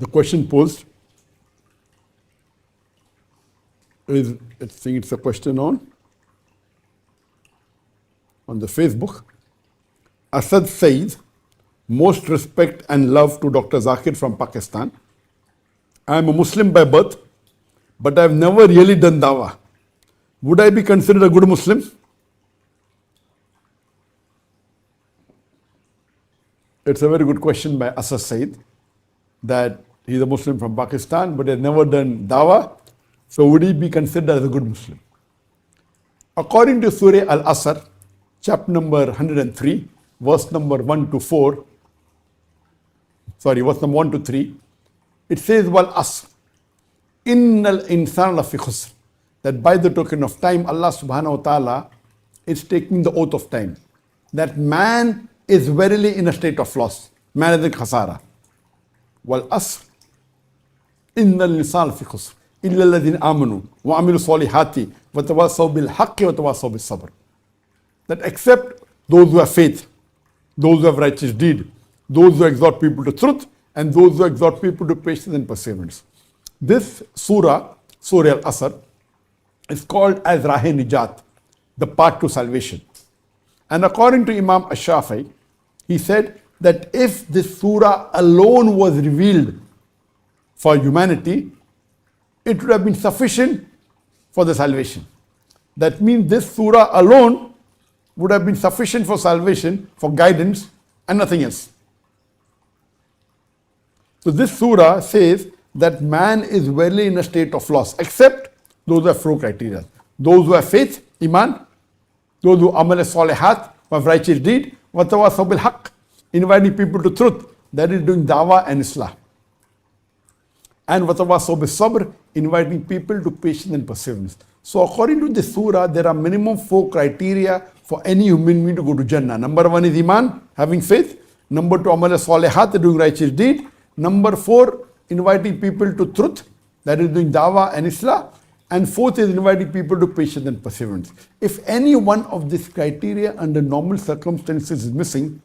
The question posed is, I think it's a question on the Facebook. Asad says, most respect and love to Dr. Zakir from Pakistan. I am a Muslim by birth, but I have never really done dawah. Would I be considered a good Muslim? It's a very good question by Asad Said, that he's a Muslim from Pakistan, but he has never done dawah. So would he be considered as a good Muslim? According to Surah Al-Asr, chapter number 103, verse number 1 to 4, verse number 1 to 3, it says, Wal Asr, Innal insana lafi khusr, that by the token of time, Allah subhanahu wa ta'ala is taking the oath of time, that man is verily in a state of loss. Man is in khasara. Wal Asr, Innal insana lafi khusr, illa alladhina amanu, wa amilu salihati, wa tawasaw bil haqqi wa tawasaw bis sabr. That except those who have faith, those who have righteous deed, those who exhort people to truth, and those who exhort people to patience and perseverance. This surah, Surah Al-Asr, is called as Rahe Nijat, the path to salvation. And according to Imam Ash-Shafi'i, he said that if this surah alone was revealed for humanity, it would have been sufficient for the salvation. That means this surah alone would have been sufficient for salvation, for guidance, and nothing else. So this surah says that man is verily in a state of loss, except those who have 4 criteria. Those who have faith, iman, those who amal salihat, who have righteous deed, wa tawasaw bil haqq, inviting people to truth, that is doing dawah and islah. And wa tawasaw bis sabr, inviting people to patience and perseverance. So according to this surah, there are minimum 4 criteria for any human being to go to Jannah. Number 1 is iman, having faith. Number 2, amal salihat, doing righteous deed. Number 4, inviting people to truth, that is doing dawah and islah. And 4th is inviting people to patience and perseverance. If any one of these criteria under normal circumstances is missing,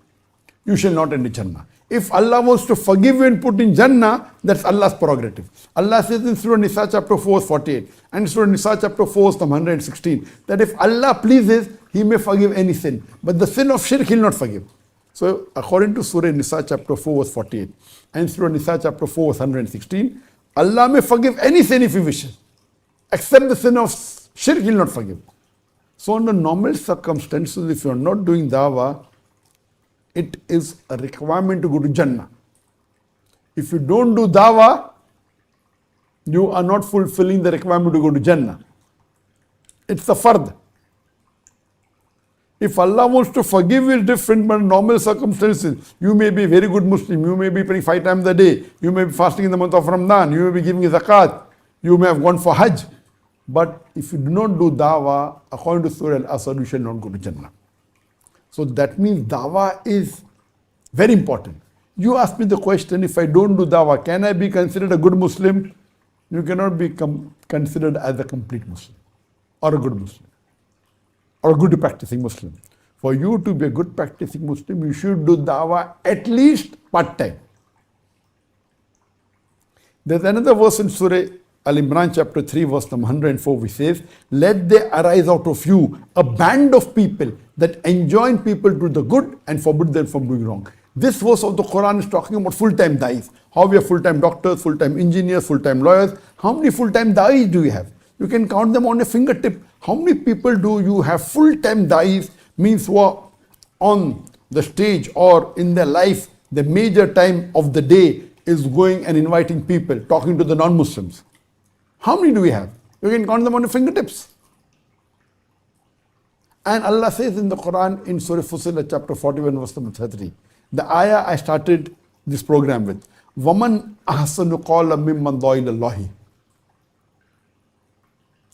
you shall not enter Jannah. If Allah wants to forgive you and put in Jannah, that's Allah's prerogative. Allah says in Surah Nisa chapter 4, 48, and Surah Nisa chapter 4, 116, that if Allah pleases, He may forgive any sin. But the sin of shirk, He'll not forgive. So according to Surah Nisa chapter 4, verse 48, and Surah Nisa chapter 4, verse 116, Allah may forgive any sin if He wishes, except the sin of shirk, He'll not forgive. So under normal circumstances, if you're not doing dawah, it is a requirement to go to Jannah. If you don't do dawah, you are not fulfilling the requirement to go to Jannah. It's a fard. If Allah wants to forgive you, it's different, but in normal circumstances, you may be a very good Muslim, you may be praying 5 times a day, you may be fasting in the month of Ramadan, you may be giving zakat, you may have gone for Hajj. But if you do not do dawah, according to Surah Al-Asr, you shall not go to Jannah. So that means dawah is very important. You ask me the question, if I don't do dawah, can I be considered a good Muslim? You cannot be considered as a complete Muslim or a good Muslim or a good practicing Muslim. For you to be a good practicing Muslim, you should do dawah at least part-time. There's another verse in Surah Al-Imran chapter 3, verse number 104, which says, let there arise out of you a band of people that enjoin people to do the good and forbid them from doing wrong. This verse of the Quran is talking about full-time da'is. How we have full-time doctors, full-time engineers, full-time lawyers. How many full-time da'is do you have? You can count them on your fingertip. How many people do you have full-time da'is, means who are on the stage or in their life, the major time of the day is going and inviting people, talking to the non-Muslims? How many do we have? You can count them on your fingertips. And Allah says in the Quran, in Surah Fussilat chapter 41, verse number 33, the ayah I started this program with, وَمَنْ أَحْسَنُ قَوْلًا مِمَّنْ دَعَا إِلَى اللَّهِ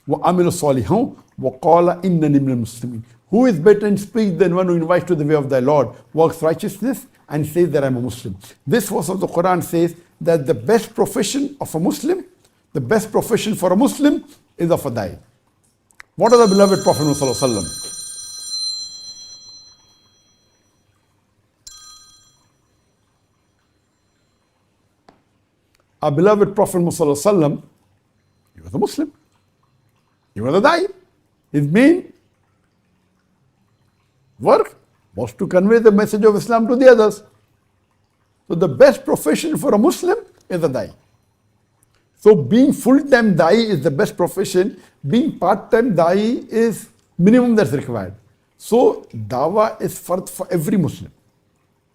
وَعَمِلَ صَالِحًا وَقَالَ إِنَّنِي مِنَ الْمُسْلِمِينَ. Who is better in speech than one who invites to the way of thy Lord, works righteousness, and says that I am a Muslim? This verse of the Quran says that the best profession of a Muslim, the best profession for a Muslim is of a da'i. What does the beloved Prophet Muhammad sallallahu alaihi wasallam? our beloved Prophet Muhammad, he was a Muslim. He was a da'i. His main work was to convey the message of Islam to the others. So the best profession for a Muslim is a da'i. So being full-time da'i is the best profession. Being part-time da'i is minimum that's required. So dawah is for every Muslim.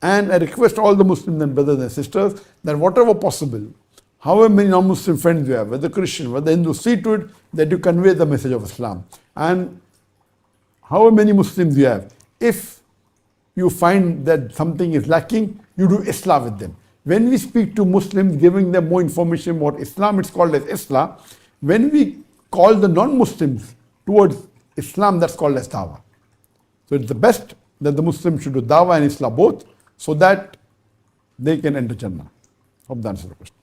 And I request all the Muslims and brothers and sisters that whatever possible, however many non-Muslim friends you have, whether Christian, whether Hindu, see to it that you convey the message of Islam. And however many Muslims you have, if you find that something is lacking, you do Islah with them. When we speak to Muslims, giving them more information about Islam, it's called as Islah. When we call the non-Muslims towards Islam, that's called as dawah. So it's the best that the Muslims should do dawah and Islah both, so that they can enter Jannah. Hope that answers the question.